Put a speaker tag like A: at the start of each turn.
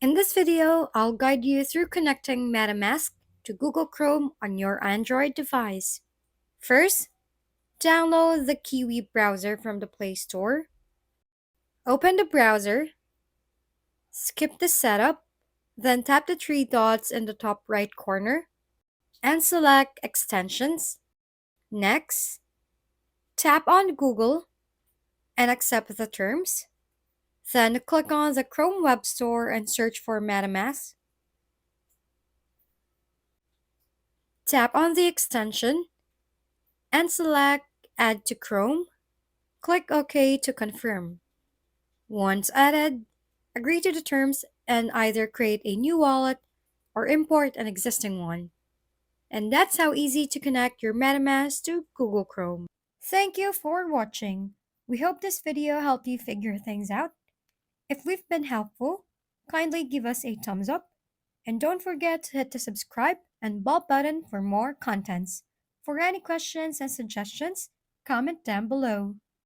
A: In this video, I'll guide you through connecting Metamask to Google Chrome on your Android device. First, download the Kiwi browser from the Play Store. Open the browser, skip the setup, then tap the three dots in the top right corner and select Extensions. Next, tap on Google and accept the terms. Then click on the Chrome Web Store and search for Metamask. Tap on the extension and select Add to Chrome. Click OK to confirm. Once added, agree to the terms and either create a new wallet or import an existing one. And that's how easy to connect your MetaMask to Google Chrome. Thank you for watching. We hope this video helped you figure things out. If we've been helpful, kindly give us a thumbs up. And don't forget to hit the subscribe and bell button for more contents. For any questions and suggestions, comment down below.